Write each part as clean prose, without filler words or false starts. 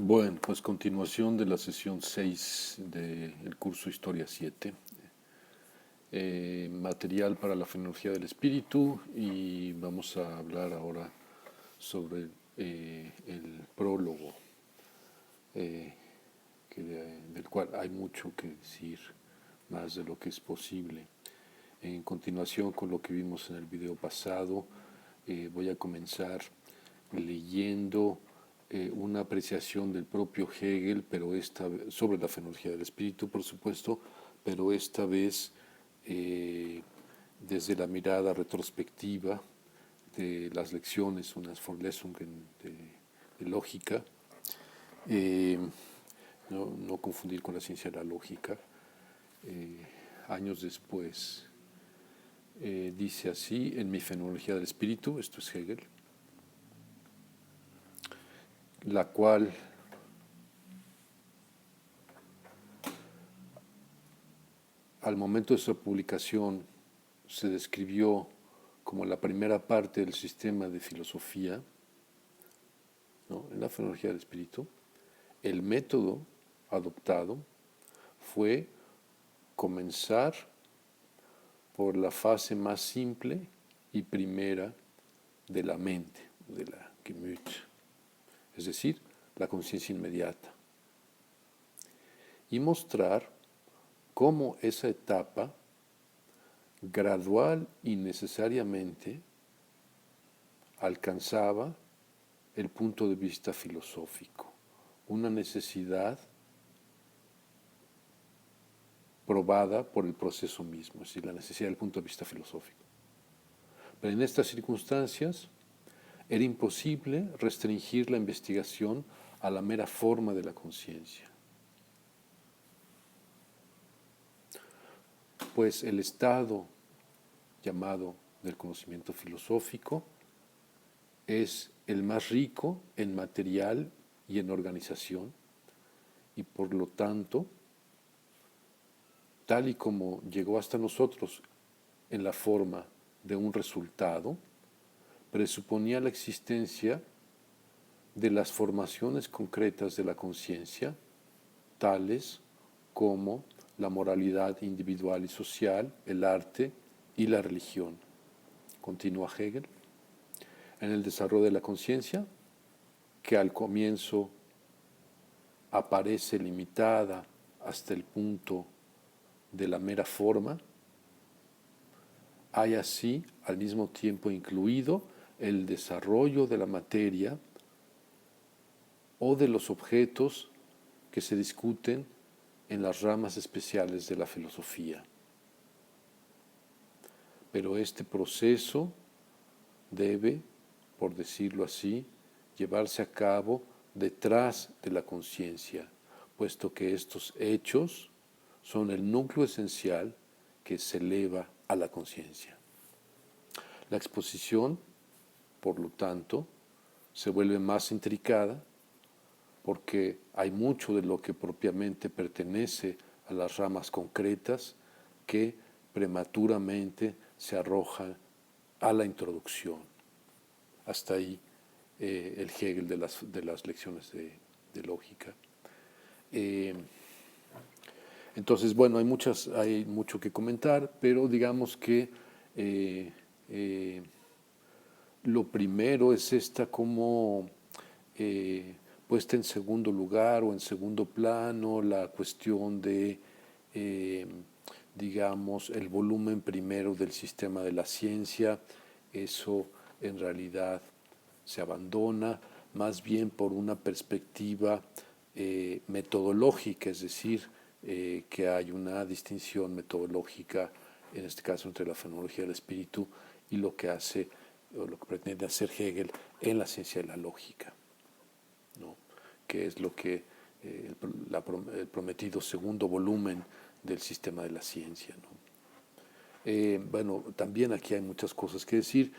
Bueno, pues continuación de la sesión 6 del curso Historia 7, material para la fenomenología del espíritu, y vamos a hablar ahora sobre el prólogo, eh, del cual hay mucho que decir, más de lo que es posible. En continuación con lo que vimos en el video pasado, voy a comenzar leyendo una apreciación del propio Hegel, pero sobre la fenomenología del espíritu, por supuesto, pero esta vez desde la mirada retrospectiva de las lecciones, unas Vorlesungen de lógica, eh, no confundir con la ciencia de la lógica. Años después, dice así, en mi fenomenología del espíritu, esto es Hegel, la cual al momento de su publicación se describió como la primera parte del sistema de filosofía, ¿no?, en la fenomenología del espíritu. El método adoptado fue comenzar por la fase más simple y primera de la mente, de la Gemüt, es decir, la conciencia inmediata, y mostrar cómo esa etapa gradual y necesariamente alcanzaba el punto de vista filosófico, una necesidad probada por el proceso mismo, es decir, la necesidad del punto de vista filosófico. Pero en estas circunstancias era imposible restringir la investigación a la mera forma de la conciencia, pues el estado llamado del conocimiento filosófico es el más rico en material y en organización, y por lo tanto, tal y como llegó hasta nosotros en la forma de un resultado, presuponía la existencia de las formaciones concretas de la conciencia, tales como la moralidad individual y social, el arte y la religión. Continúa Hegel. En el desarrollo de la conciencia, que al comienzo aparece limitada hasta el punto de la mera forma, hay así al mismo tiempo incluido el desarrollo de la materia o de los objetos que se discuten en las ramas especiales de la filosofía. Pero este proceso debe, por decirlo así, llevarse a cabo detrás de la conciencia, puesto que estos hechos son el núcleo esencial que se eleva a la conciencia. La exposición, por lo tanto, se vuelve más intricada porque hay mucho de lo que propiamente pertenece a las ramas concretas que prematuramente se arroja a la introducción. Hasta ahí el Hegel de las lecciones de lógica. Entonces, bueno, hay mucho que comentar, pero digamos que lo primero es esta como puesta en segundo lugar o en segundo plano la cuestión de, digamos, el volumen primero del sistema de la ciencia. Eso en realidad se abandona más bien por una perspectiva metodológica, es decir, que hay una distinción metodológica, en este caso entre la fenomenología del espíritu y lo que hace o lo que pretende hacer Hegel en la ciencia de la lógica, ¿no?, que es lo que el prometido segundo volumen del sistema de la ciencia, ¿no? Bueno, también aquí hay muchas cosas que decir.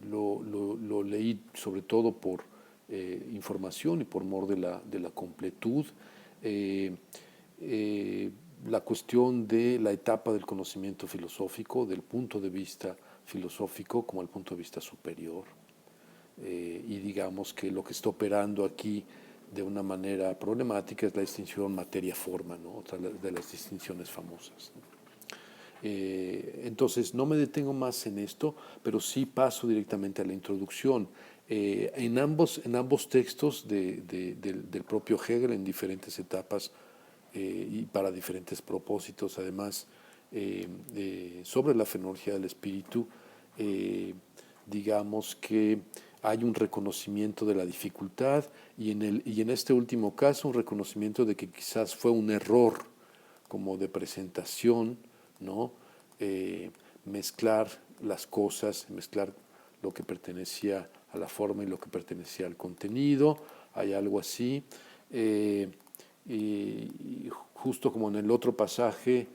Lo leí sobre todo por información y por mor de la completud. La cuestión de la etapa del conocimiento filosófico, del punto de vista filosófico como el punto de vista superior. y digamos que lo que está operando aquí de una manera problemática es la distinción materia-forma, ¿no? Otra de las distinciones famosas, ¿no? Entonces, no me detengo más en esto, pero sí paso directamente a la introducción. En ambos textos del propio Hegel, en diferentes etapas y para diferentes propósitos, además, sobre la fenomenología del espíritu, digamos que hay un reconocimiento de la dificultad y en este último caso un reconocimiento de que quizás fue un error como de presentación, ¿no? Mezclar las cosas, mezclar lo que pertenecía a la forma y lo que pertenecía al contenido, hay algo así. Y justo como en el otro pasaje,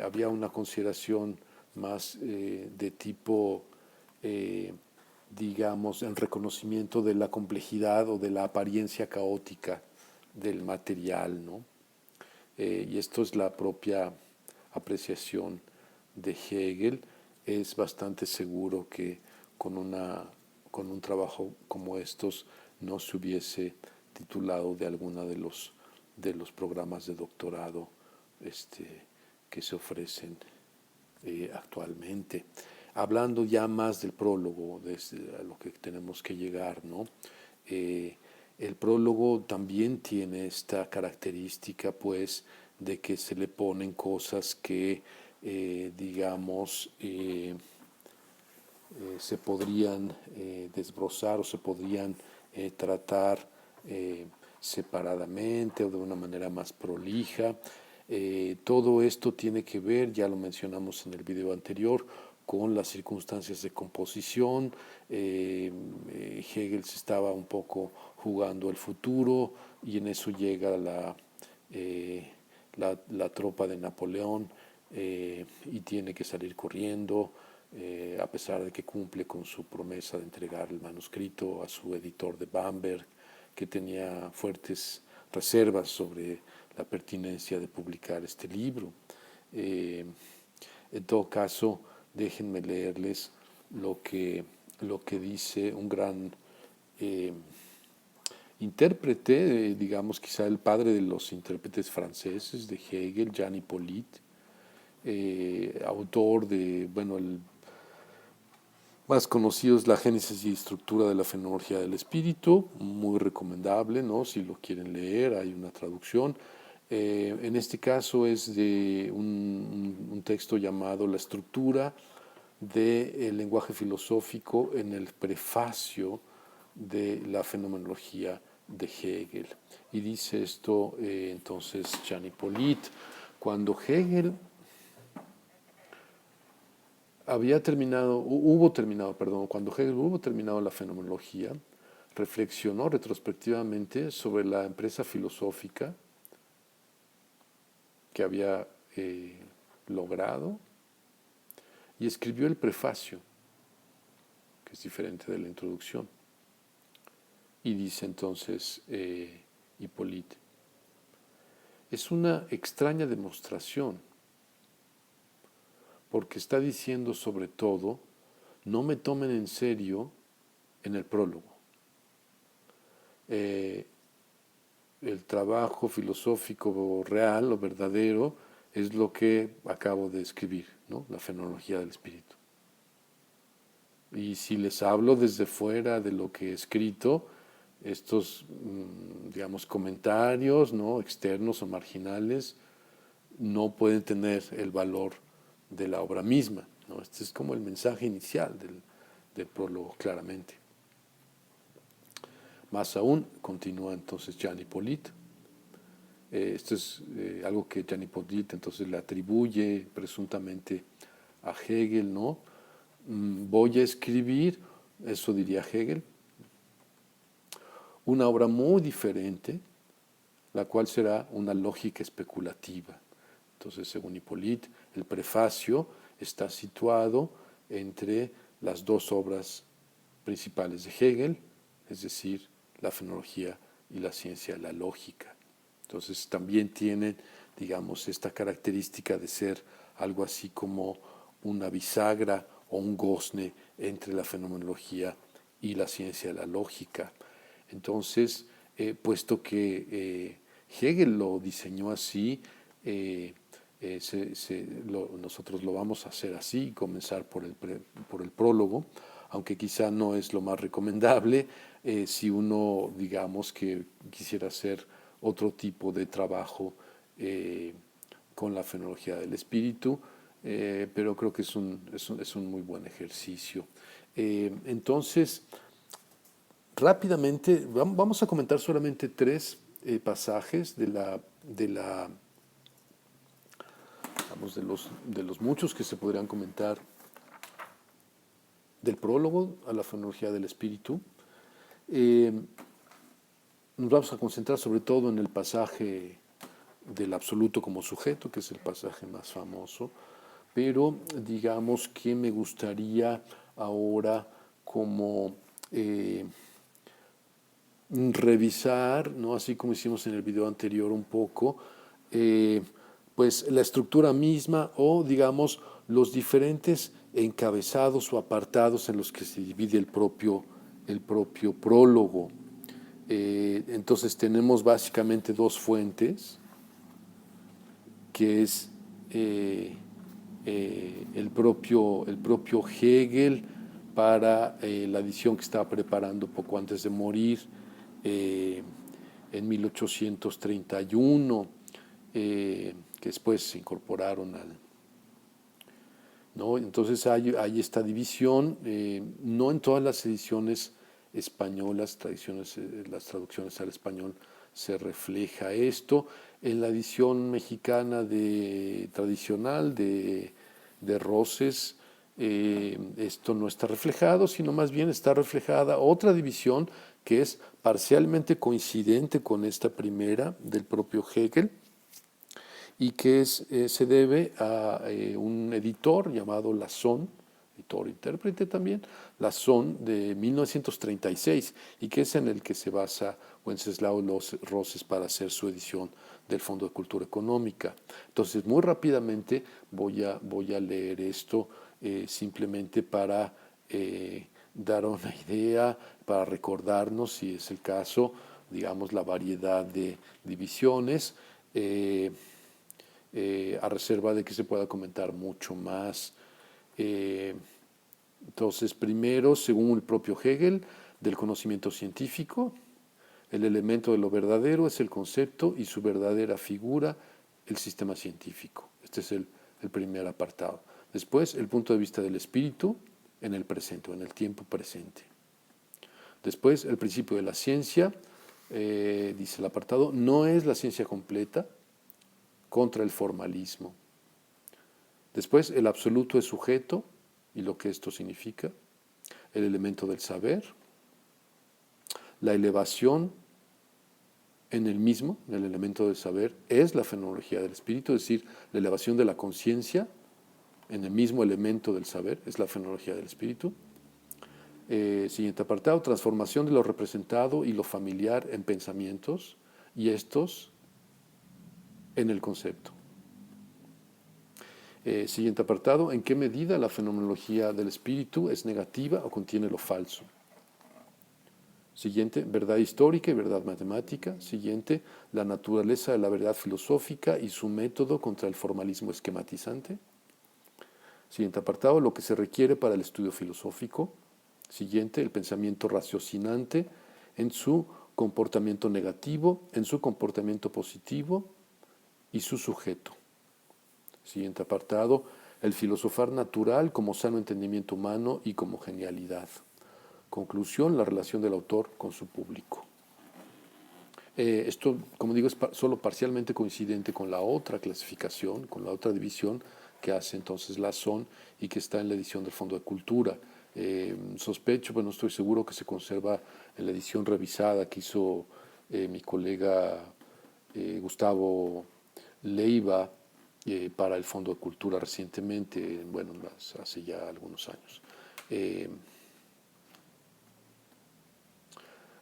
había una consideración más de tipo, digamos, en reconocimiento de la complejidad o de la apariencia caótica del material, ¿no? Y esto es la propia apreciación de Hegel. Es bastante seguro que con un trabajo como estos no se hubiese titulado de alguna de los programas de doctorado que se ofrecen actualmente. Hablando ya más del prólogo, a lo que tenemos que llegar, ¿no? El prólogo también tiene esta característica, pues, de que se le ponen cosas que, digamos, se podrían desbrozar o se podrían tratar separadamente o de una manera más prolija. Todo esto tiene que ver, ya lo mencionamos en el video anterior, con las circunstancias de composición. Hegel se estaba un poco jugando el futuro y en eso llega la tropa de Napoleón y tiene que salir corriendo, a pesar de que cumple con su promesa de entregar el manuscrito a su editor de Bamberg, que tenía fuertes reservas sobre la pertinencia de publicar este libro. En todo caso, déjenme leerles lo que dice un gran intérprete, digamos quizá el padre de los intérpretes franceses de Hegel, Jean Hippolyte, autor de, bueno, el más conocido es La Génesis y Estructura de la Fenomenología del Espíritu, muy recomendable, ¿no? Si lo quieren leer, hay una traducción. En este caso es de un texto llamado La estructura del lenguaje filosófico en el prefacio de la fenomenología de Hegel. Y dice esto entonces Jean Hippolyte: cuando Hegel cuando Hegel hubo terminado la fenomenología, reflexionó retrospectivamente sobre la empresa filosófica que había logrado y escribió el prefacio, que es diferente de la introducción. Y dice entonces Hippolyte: es una extraña demostración, porque está diciendo sobre todo, no me tomen en serio en el prólogo. El trabajo filosófico real o verdadero es lo que acabo de escribir, ¿no? La fenomenología del espíritu. Y si les hablo desde fuera de lo que he escrito, estos, digamos, comentarios, ¿no?, externos o marginales, no pueden tener el valor de la obra misma, ¿no? Este es como el mensaje inicial del prólogo, claramente. Más aún, continúa entonces Jean Hippolyte. Esto es algo que Jean Hippolyte entonces le atribuye presuntamente a Hegel, ¿no? Voy a escribir, eso diría Hegel, una obra muy diferente, la cual será una lógica especulativa. Entonces, según Hippolyte, el prefacio está situado entre las dos obras principales de Hegel, es decir, la fenomenología y la ciencia de la lógica. Entonces, también tienen, digamos, esta característica de ser algo así como una bisagra o un gozne entre la fenomenología y la ciencia de la lógica. Entonces, puesto que Hegel lo diseñó así, nosotros lo vamos a hacer así, comenzar por el prólogo, aunque quizá no es lo más recomendable si uno, digamos, que quisiera hacer otro tipo de trabajo con la fenomenología del espíritu, pero creo que es un muy buen ejercicio. Entonces, rápidamente, vamos a comentar solamente tres pasajes vamos, de los muchos que se podrían comentar del prólogo a la fenomenología del espíritu. Nos vamos a concentrar sobre todo en el pasaje del absoluto como sujeto, que es el pasaje más famoso, pero digamos que me gustaría ahora como revisar, ¿no? Así como hicimos en el video anterior un poco, pues la estructura misma o digamos los diferentes encabezados o apartados en los que se divide el propio prólogo. Entonces tenemos básicamente dos fuentes, que es el propio Hegel para la edición que estaba preparando poco antes de morir en 1831, que después se incorporaron ¿no? Entonces hay esta división, no en todas las ediciones españolas, las traducciones al español se refleja esto. En la edición mexicana tradicional de Roses, esto no está reflejado, sino más bien está reflejada otra división que es parcialmente coincidente con esta primera del propio Hegel y que se debe a un editor llamado Lazón, editor-intérprete también, Lazón de 1936, y que es en el que se basa Wenceslao Roses para hacer su edición del Fondo de Cultura Económica. Entonces, muy rápidamente voy a leer esto simplemente para dar una idea, para recordarnos, si es el caso, digamos, la variedad de divisiones. A reserva de que se pueda comentar mucho más. Entonces, primero, según el propio Hegel, del conocimiento científico, el elemento de lo verdadero es el concepto y su verdadera figura, el sistema científico. Este es el primer apartado. Después, el punto de vista del espíritu en el presente, en el tiempo presente. Después, el principio de la ciencia, dice el apartado, no es la ciencia completa, contra el formalismo. Después, el absoluto es sujeto y lo que esto significa, el elemento del saber, la elevación en el mismo, en el elemento del saber, es la fenomenología del espíritu, es decir, la elevación de la conciencia en el mismo elemento del saber, es la fenomenología del espíritu. Siguiente apartado, transformación de lo representado y lo familiar en pensamientos y estos en el concepto. Siguiente apartado, ¿en qué medida la fenomenología del espíritu es negativa o contiene lo falso? Siguiente, verdad histórica y verdad matemática. Siguiente, la naturaleza de la verdad filosófica y su método contra el formalismo esquematizante. Siguiente apartado, lo que se requiere para el estudio filosófico. Siguiente, el pensamiento raciocinante en su comportamiento negativo, en su comportamiento positivo y su sujeto. Siguiente apartado, el filosofar natural como sano entendimiento humano y como genialidad. Conclusión, la relación del autor con su público. Esto, como digo, es solo parcialmente coincidente con la otra clasificación, con la otra división que hace entonces Lazón y que está en la edición del Fondo de Cultura. Sospecho, pero no estoy seguro, que se conserva en la edición revisada que hizo mi colega Gustavo Leiva para el Fondo de Cultura recientemente, bueno, hace ya algunos años.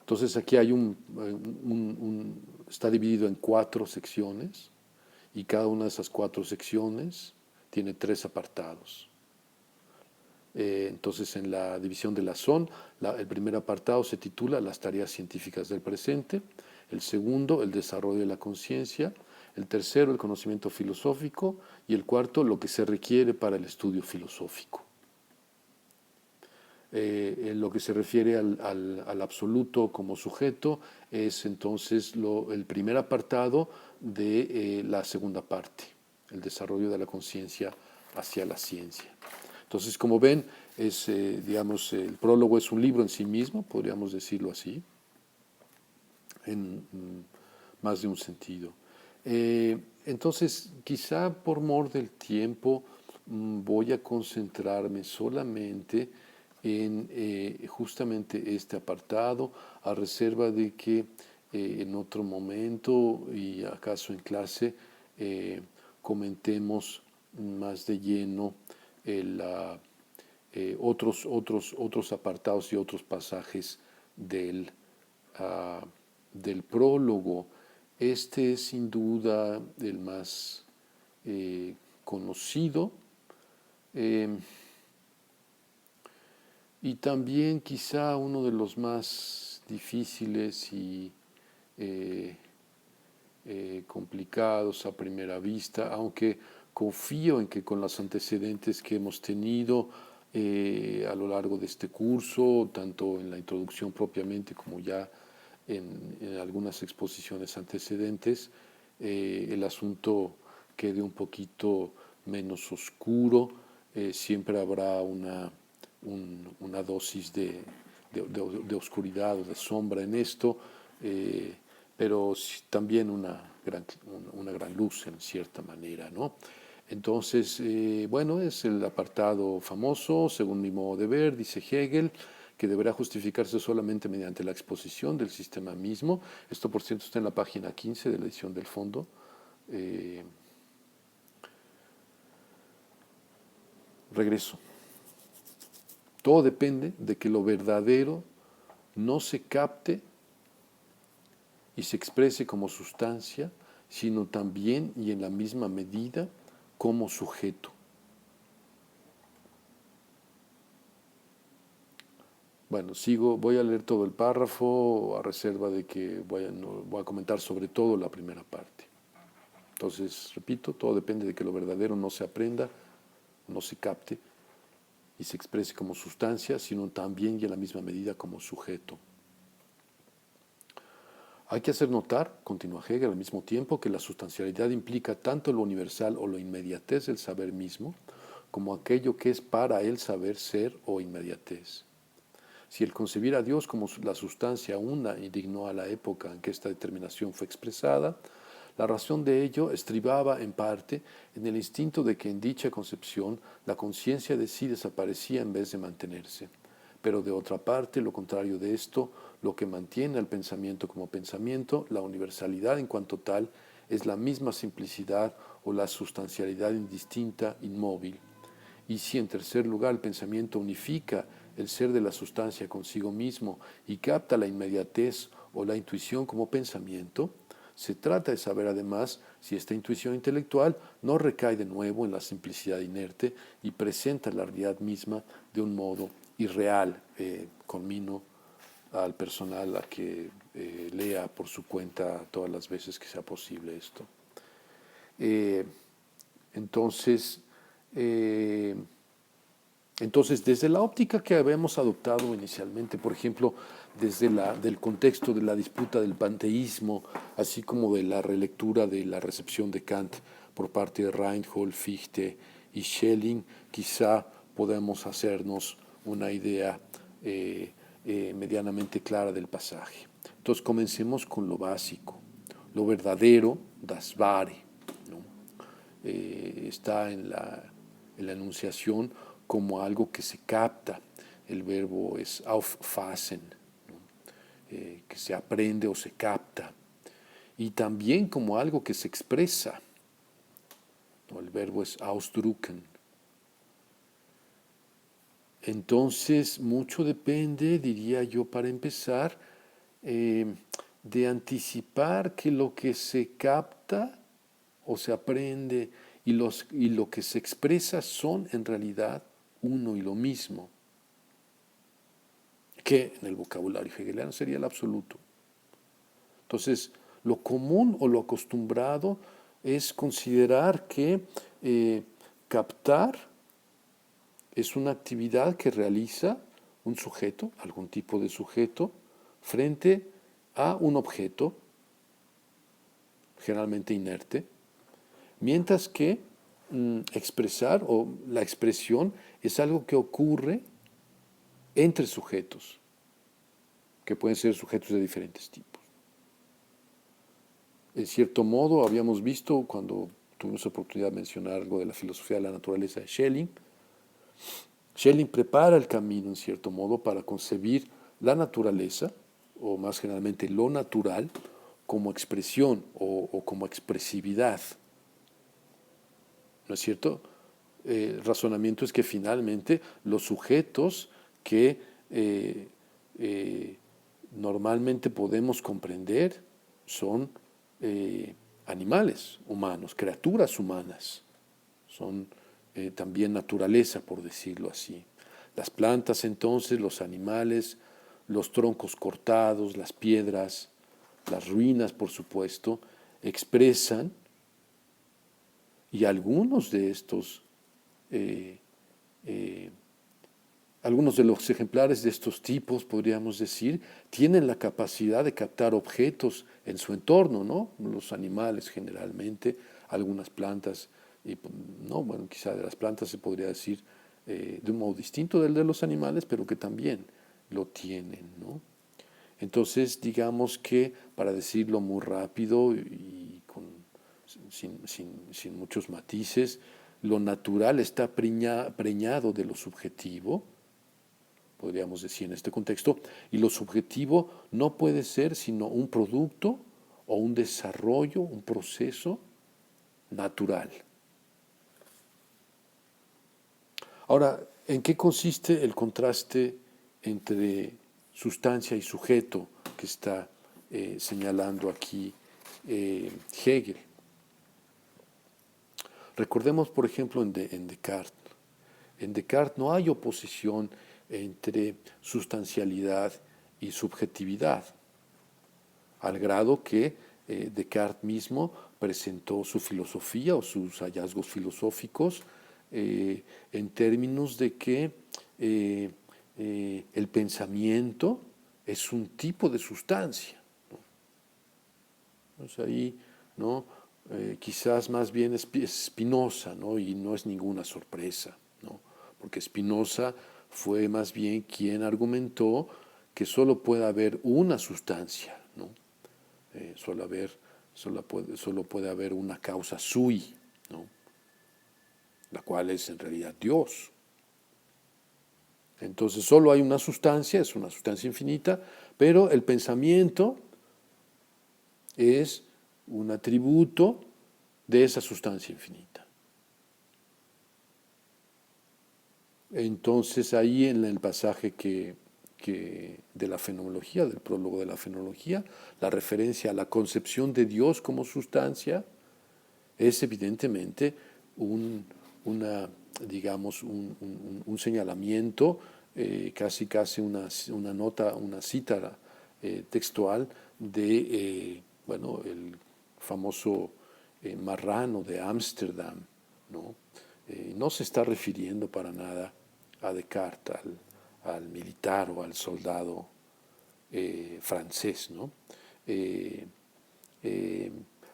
Entonces aquí hay está dividido en 4 secciones y cada una de esas 4 secciones tiene 3 apartados. Entonces, en la división de la SON, el primer apartado se titula Las tareas científicas del presente, el segundo, el desarrollo de la conciencia, el tercero, el conocimiento filosófico, y el cuarto, lo que se requiere para el estudio filosófico. En lo que se refiere al absoluto como sujeto, es entonces el primer apartado de la segunda parte, el desarrollo de la conciencia hacia la ciencia. Entonces, como ven, digamos, el prólogo es un libro en sí mismo, podríamos decirlo así, en más de un sentido. Entonces, quizá por mor del tiempo, voy a concentrarme solamente en justamente este apartado, a reserva de que en otro momento y acaso en clase comentemos más de lleno otros apartados y otros pasajes del prólogo. Este es sin duda el más conocido y también quizá uno de los más difíciles y complicados a primera vista, aunque confío en que con los antecedentes que hemos tenido a lo largo de este curso, tanto en la introducción propiamente como ya en algunas exposiciones antecedentes, el asunto quede un poquito menos oscuro, siempre habrá una dosis de oscuridad o de sombra en esto, pero también una gran luz en cierta manera, ¿no? Entonces, bueno, es el apartado famoso, según mi modo de ver, dice Hegel, que deberá justificarse solamente mediante la exposición del sistema mismo. Esto, por cierto, está en la página 15 de la edición del fondo. Regreso. Todo depende de que lo verdadero no se capte y se exprese como sustancia, sino también y en la misma medida como sujeto. Bueno, voy a leer todo el párrafo a reserva de que voy a comentar sobre todo la primera parte. Entonces, repito, todo depende de que lo verdadero no se aprenda, no se capte y se exprese como sustancia, sino también y en la misma medida como sujeto. Hay que hacer notar, continúa Hegel, al mismo tiempo que la sustancialidad implica tanto lo universal o la inmediatez del saber mismo, como aquello que es para el saber ser o inmediatez. Si el concebir a Dios como la sustancia una indignó a la época en que esta determinación fue expresada, la razón de ello estribaba en parte en el instinto de que en dicha concepción la conciencia de sí desaparecía en vez de mantenerse. Pero de otra parte, lo contrario de esto, lo que mantiene al pensamiento como pensamiento, la universalidad en cuanto tal, es la misma simplicidad o la sustancialidad indistinta, inmóvil. Y si en tercer lugar el pensamiento unifica el ser de la sustancia consigo mismo y capta la inmediatez o la intuición como pensamiento, se trata de saber además si esta intuición intelectual no recae de nuevo en la simplicidad inerte y presenta la realidad misma de un modo irreal. Conmino al personal a que lea por su cuenta todas las veces que sea posible esto. Entonces, desde la óptica que habíamos adoptado inicialmente, por ejemplo, desde del contexto de la disputa del panteísmo, así como de la relectura de la recepción de Kant por parte de Reinhold, Fichte y Schelling, quizá podemos hacernos una idea medianamente clara del pasaje. Entonces, comencemos con lo básico, lo verdadero, das Wahre, ¿no? Está en la enunciación como algo que se capta. El verbo es auffassen, ¿no? Que se aprende o se capta. Y también como algo que se expresa, ¿no? El verbo es ausdrucken. Entonces, mucho depende, diría yo, para empezar, de anticipar que lo que se capta o se aprende y lo que se expresa son en realidad uno y lo mismo, que en el vocabulario hegeliano sería el absoluto. Entonces, lo común o lo acostumbrado es considerar que captar es una actividad que realiza un sujeto, algún tipo de sujeto, frente a un objeto, generalmente inerte, mientras que expresar o la expresión es algo que ocurre entre sujetos, que pueden ser sujetos de diferentes tipos. En cierto modo, habíamos visto cuando tuvimos la oportunidad de mencionar algo de la filosofía de la naturaleza de Schelling, Schelling prepara el camino, en cierto modo, para concebir la naturaleza, o más generalmente lo natural, como expresión o como expresividad. ¿No es cierto? El razonamiento es que finalmente los sujetos que normalmente podemos comprender son animales humanos, criaturas humanas, son también naturaleza, por decirlo así. Las plantas entonces, los animales, los troncos cortados, las piedras, las ruinas, por supuesto, expresan, y algunos de estos, algunos de los ejemplares de estos tipos, podríamos decir, tienen la capacidad de captar objetos en su entorno, ¿no? Los animales generalmente, algunas plantas, y, no, bueno, quizá de las plantas se podría decir de un modo distinto del de los animales, pero que también lo tienen, ¿no? Entonces, digamos que, para decirlo muy rápido y sin muchos matices, lo natural está preñado de lo subjetivo, podríamos decir en este contexto, y lo subjetivo no puede ser sino un producto o un desarrollo, un proceso natural. Ahora, ¿en qué consiste el contraste entre sustancia y sujeto que está señalando aquí Hegel? Recordemos, por ejemplo, en Descartes. En Descartes no hay oposición entre sustancialidad y subjetividad, al grado que Descartes mismo presentó su filosofía o sus hallazgos filosóficos en términos de que el pensamiento es un tipo de sustancia, ¿no? Entonces ahí, ¿no? Quizás más bien es Spinoza, ¿no? Y no es ninguna sorpresa, ¿no? Porque Spinoza fue más bien quien argumentó que solo puede haber una sustancia, ¿no? Solo puede haber una causa sui, ¿no? La cual es en realidad Dios. Entonces solo hay una sustancia, es una sustancia infinita, pero el pensamiento es un atributo de esa sustancia infinita. Entonces ahí en el pasaje de la fenomenología, del prólogo de la fenomenología, la referencia a la concepción de Dios como sustancia es evidentemente digamos, un señalamiento, casi una nota, una cita textual de, bueno, el famoso marrano de Ámsterdam, ¿no? No se está refiriendo para nada a Descartes, al militar o al soldado francés, ¿no? Eh, eh,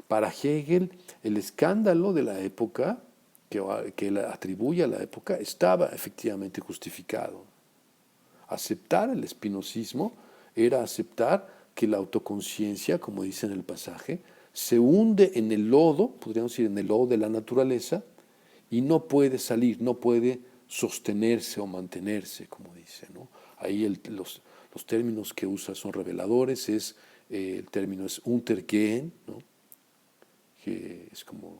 para Hegel, el escándalo de la época, que él atribuye a la época, estaba efectivamente justificado. Aceptar el espinosismo era aceptar que la autoconciencia, como dice en el pasaje, se hunde en el lodo, podríamos decir en el lodo de la naturaleza, y no puede salir, no puede sostenerse o mantenerse, como dice, ¿no? Ahí los términos que usa son reveladores, el término es Untergehen, ¿no? Que es como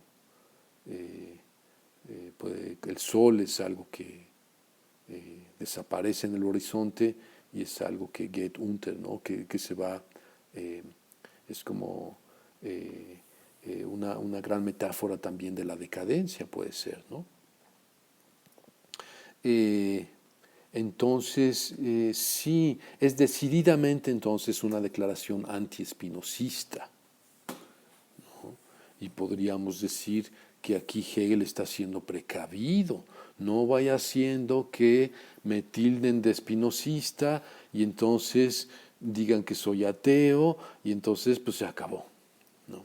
el sol es algo que desaparece en el horizonte y es algo que geht unter, ¿no? Que se va, es como una gran metáfora también de la decadencia, puede ser, ¿no? Eh, entonces, sí, es decididamente entonces una declaración anti-espinosista. Y podríamos decir que aquí Hegel está siendo precavido. No vaya siendo que me tilden de espinosista y entonces digan que soy ateo y entonces pues se acabó. ¿No?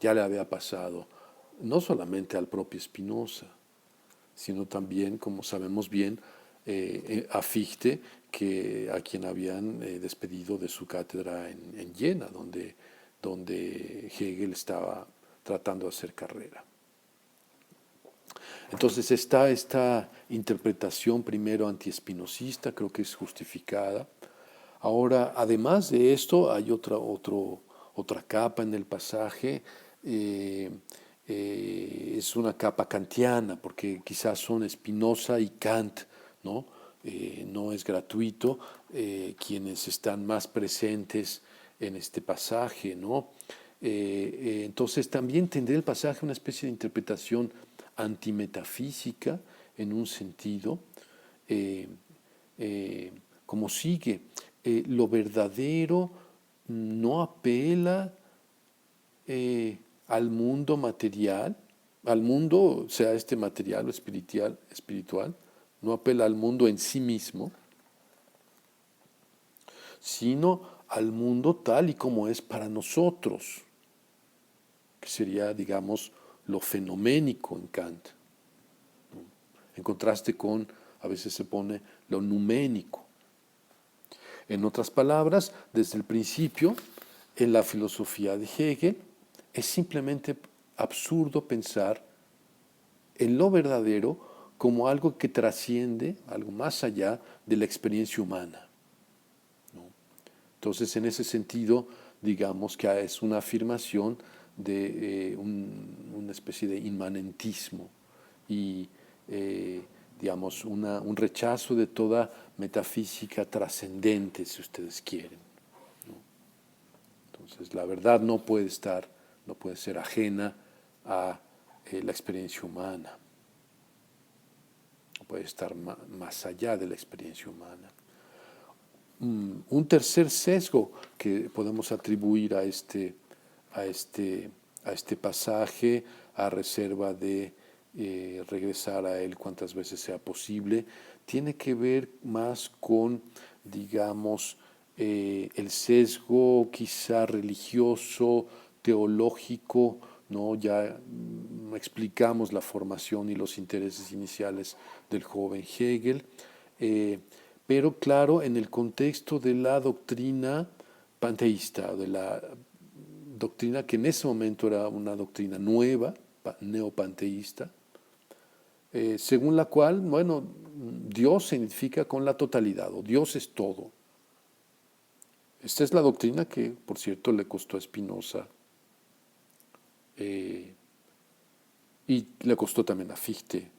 Ya le había pasado no solamente al propio Spinoza, sino también, como sabemos bien, a Fichte, que, a quien habían despedido de su cátedra en Jena, donde Hegel estaba tratando de hacer carrera. Entonces está esta interpretación primero antiespinosista, creo que es justificada. Ahora, además de esto, hay otra capa en el pasaje, es una capa kantiana, porque quizás son Spinoza y Kant, ¿no? No es gratuito, quienes están más presentes en este pasaje, ¿no? Entonces también tendrá el pasaje una especie de interpretación antimetafísica en un sentido, eh, como sigue, lo verdadero no apela al mundo material, al mundo, sea este material o espiritual, no apela al mundo en sí mismo, sino al mundo tal y como es para nosotros, que sería, digamos, lo fenoménico en Kant, en contraste con, a veces se pone, lo numénico. En otras palabras, desde el principio, en la filosofía de Hegel, es simplemente absurdo pensar en lo verdadero como algo que trasciende, algo más allá de la experiencia humana, ¿no? Entonces, en ese sentido, digamos que es una afirmación de una especie de inmanentismo y, digamos, un rechazo de toda metafísica trascendente, si ustedes quieren, ¿no? Entonces, la verdad no puede ser ajena a la experiencia humana, no puede estar más allá de la experiencia humana. Un tercer sesgo que podemos atribuir a este pasaje, a reserva de regresar a él cuantas veces sea posible, tiene que ver más con, digamos, el sesgo quizá religioso, teológico, ¿no? Ya explicamos la formación y los intereses iniciales del joven Hegel. Pero claro, en el contexto de la doctrina panteísta, de la doctrina que en ese momento era una doctrina nueva, neopanteísta, según la cual, bueno, Dios se identifica con la totalidad, o Dios es todo. Esta es la doctrina que, por cierto, le costó a Spinoza y le costó también a Fichte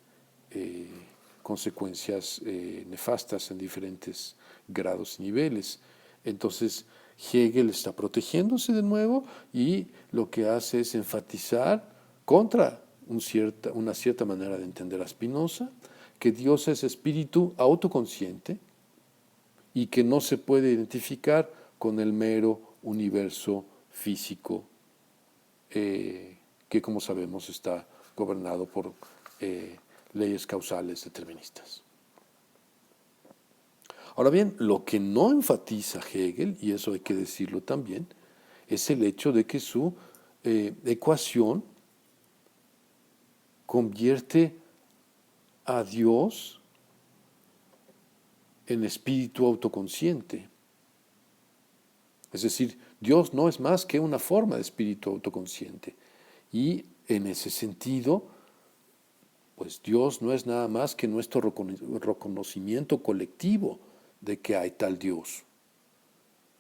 consecuencias nefastas en diferentes grados y niveles. Entonces, Hegel está protegiéndose de nuevo y lo que hace es enfatizar contra una cierta manera de entender a Spinoza, que Dios es espíritu autoconsciente y que no se puede identificar con el mero universo físico que, como sabemos, está gobernado por leyes causales deterministas. Ahora bien, lo que no enfatiza Hegel, y eso hay que decirlo también, es el hecho de que su ecuación convierte a Dios en espíritu autoconsciente. Es decir, Dios no es más que una forma de espíritu autoconsciente. Y en ese sentido, pues Dios no es nada más que nuestro reconocimiento colectivo de que hay tal Dios.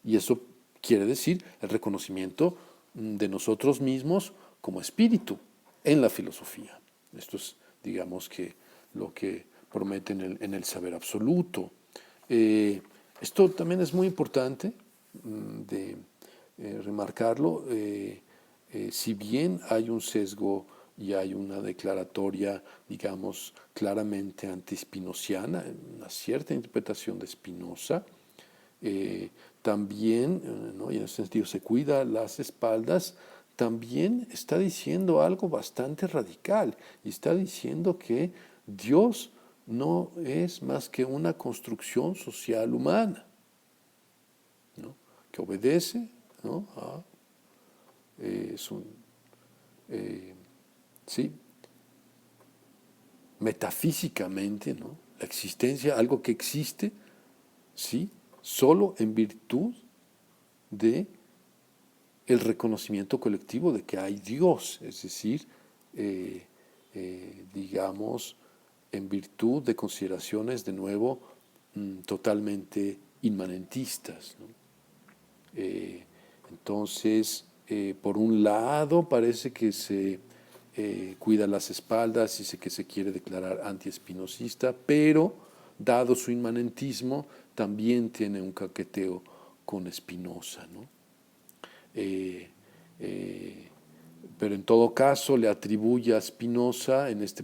Y eso quiere decir el reconocimiento de nosotros mismos como espíritu en la filosofía. Esto es, digamos, que lo que promete en el saber absoluto. Esto también es muy importante de remarcarlo. Si bien hay un sesgo y hay una declaratoria, digamos, claramente anti-spinociana, una cierta interpretación de Spinoza. También, ¿no? Y en ese sentido se cuida las espaldas, también está diciendo algo bastante radical y está diciendo que Dios no es más que una construcción social humana, ¿no? Que obedece, ¿no? Es un, sí, metafísicamente, ¿no? La existencia, algo que existe, sí, solo en virtud de el reconocimiento colectivo de que hay Dios, es decir, digamos, en virtud de consideraciones de nuevo totalmente inmanentistas, ¿no? Entonces, por un lado, parece que se cuida las espaldas y que se quiere declarar anti-espinosista, pero dado su inmanentismo, también tiene un caqueteo con Spinoza, ¿no? Eh, eh, pero en todo caso le atribuye a Spinoza en este